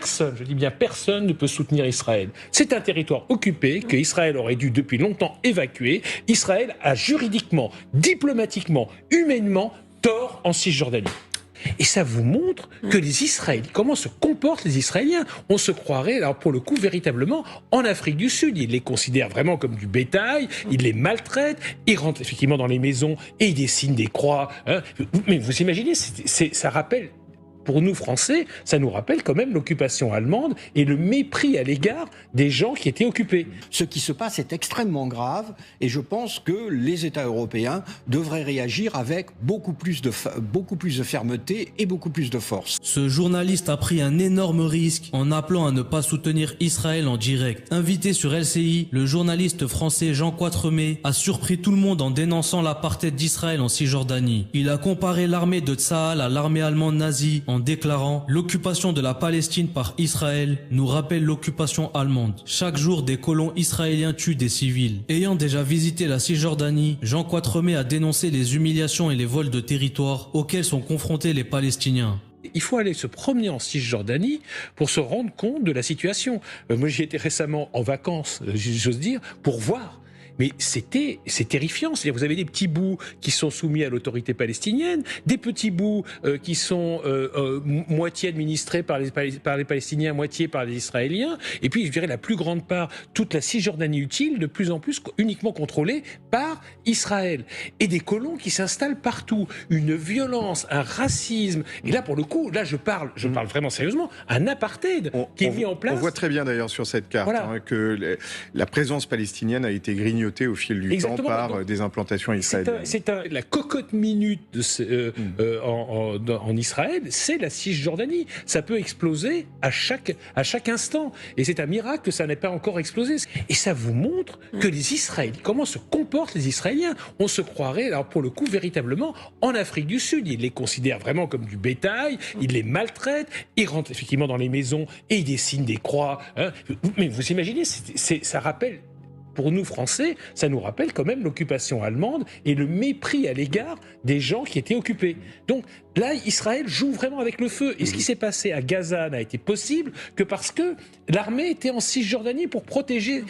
Personne, je dis bien personne, ne peut soutenir Israël. C'est un territoire occupé que Israël aurait dû depuis longtemps évacuer. Israël a juridiquement, diplomatiquement, humainement tort en Cisjordanie. Et ça vous montre que les Israéliens, comment se comportent les Israéliens. On se croirait, alors pour le coup, véritablement en Afrique du Sud. Ils les considèrent vraiment comme du bétail, ils les maltraitent, ils rentrent effectivement dans les maisons et ils dessinent des croix. Hein. Mais vous imaginez, ça rappelle... Pour nous, Français, ça nous rappelle quand même l'occupation allemande et le mépris à l'égard des gens qui étaient occupés. Ce qui se passe est extrêmement grave et je pense que les États européens devraient réagir avec beaucoup plus de fermeté et beaucoup plus de force. Ce journaliste a pris un énorme risque en appelant à ne pas soutenir Israël en direct. Invité sur LCI, le journaliste français Jean Quatremer a surpris tout le monde en dénonçant l'apartheid d'Israël en Cisjordanie. Il a comparé l'armée de Tsahal à l'armée allemande nazie en déclarant « L'occupation de la Palestine par Israël nous rappelle l'occupation allemande. Chaque jour, des colons israéliens tuent des civils. » Ayant déjà visité la Cisjordanie, Jean Quatremer a dénoncé les humiliations et les vols de territoire auxquels sont confrontés les Palestiniens. Il faut aller se promener en Cisjordanie pour se rendre compte de la situation. Moi, j'y étais récemment en vacances, j'ose dire, pour voir. Mais c'est terrifiant. C'est-à-dire, vous avez des petits bouts qui sont soumis à l'autorité palestinienne, des petits bouts qui sont moitié administrés par les Palestiniens, moitié par les Israéliens. Et puis, je dirais, la plus grande part, toute la Cisjordanie utile, de plus en plus uniquement contrôlée par Israël. Et des colons qui s'installent partout. Une violence, un racisme. Et là, pour le coup, là, je parle vraiment sérieusement, un apartheid qui est mis en place. On voit très bien d'ailleurs sur cette carte que la présence palestinienne a été grignotée au fil du temps par des implantations israéliennes. La cocotte minute en Israël, c'est la Cisjordanie. Ça peut exploser à chaque instant. Et c'est un miracle que ça n'ait pas encore explosé. Et ça vous montre que les Israéliens, comment se comportent les Israéliens. On se croirait, alors pour le coup, véritablement en Afrique du Sud. Ils les considèrent vraiment comme du bétail, ils les maltraitent, ils rentrent effectivement dans les maisons et ils dessinent des croix. Hein. Mais vous imaginez, ça rappelle... Pour nous, Français, ça nous rappelle quand même l'occupation allemande et le mépris à l'égard des gens qui étaient occupés. Donc là, Israël joue vraiment avec le feu. Et ce qui s'est passé à Gaza n'a été possible que parce que l'armée était en Cisjordanie pour protéger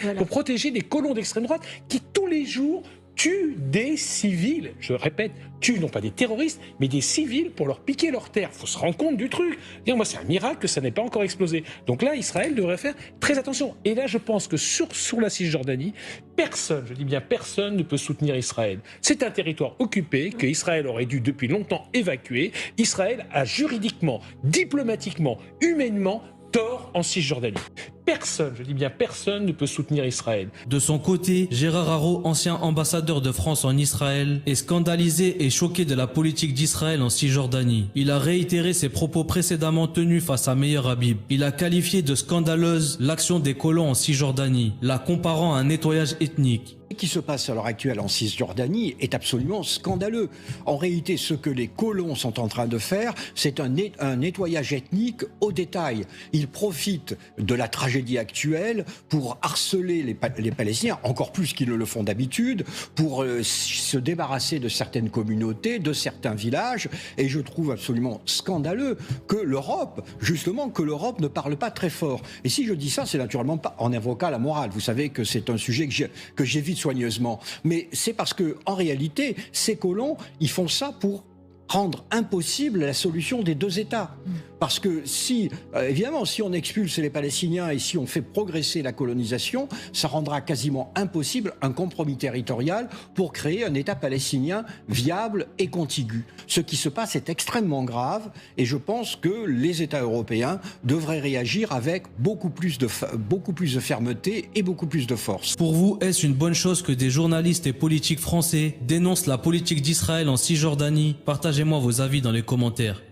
les colons d'extrême droite qui, tous les jours, tuent des civils. Je répète, tuent non pas des terroristes, mais des civils pour leur piquer leur terre. Il faut se rendre compte du truc. Moi, c'est un miracle que ça n'ait pas encore explosé. Donc là, Israël devrait faire très attention. Et là, je pense que sur la Cisjordanie, personne, je dis bien personne, ne peut soutenir Israël. C'est un territoire occupé que Israël aurait dû depuis longtemps évacuer. Israël a juridiquement, diplomatiquement, humainement tort en Cisjordanie. Personne, je dis bien personne, ne peut soutenir Israël. De son côté, Gérard Haro, ancien ambassadeur de France en Israël, est scandalisé et choqué de la politique d'Israël en Cisjordanie. Il a réitéré ses propos précédemment tenus face à Meir Habib. Il a qualifié de scandaleuse l'action des colons en Cisjordanie, la comparant à un nettoyage ethnique. Ce qui se passe à l'heure actuelle en Cisjordanie est absolument scandaleux. En réalité, ce que les colons sont en train de faire, c'est un nettoyage ethnique au détail. Ils profitent de la tragédie actuelle pour harceler les Palestiniens, encore plus qu'ils ne le font d'habitude, pour se débarrasser de certaines communautés, de certains villages. Et je trouve absolument scandaleux que l'Europe ne parle pas très fort. Et si je dis ça, c'est naturellement pas en invoquant la morale. Vous savez que c'est un sujet que j'évite soigneusement. Mais c'est parce que, en réalité, ces colons, ils font ça pour rendre impossible la solution des deux États. Parce que évidemment, si on expulse les Palestiniens et si on fait progresser la colonisation, ça rendra quasiment impossible un compromis territorial pour créer un État palestinien viable et contigu. Ce qui se passe est extrêmement grave et je pense que les États européens devraient réagir avec beaucoup plus de fermeté et beaucoup plus de force. Pour vous, est-ce une bonne chose que des journalistes et politiques français dénoncent la politique d'Israël en Cisjordanie ? Partagez-moi vos avis dans les commentaires.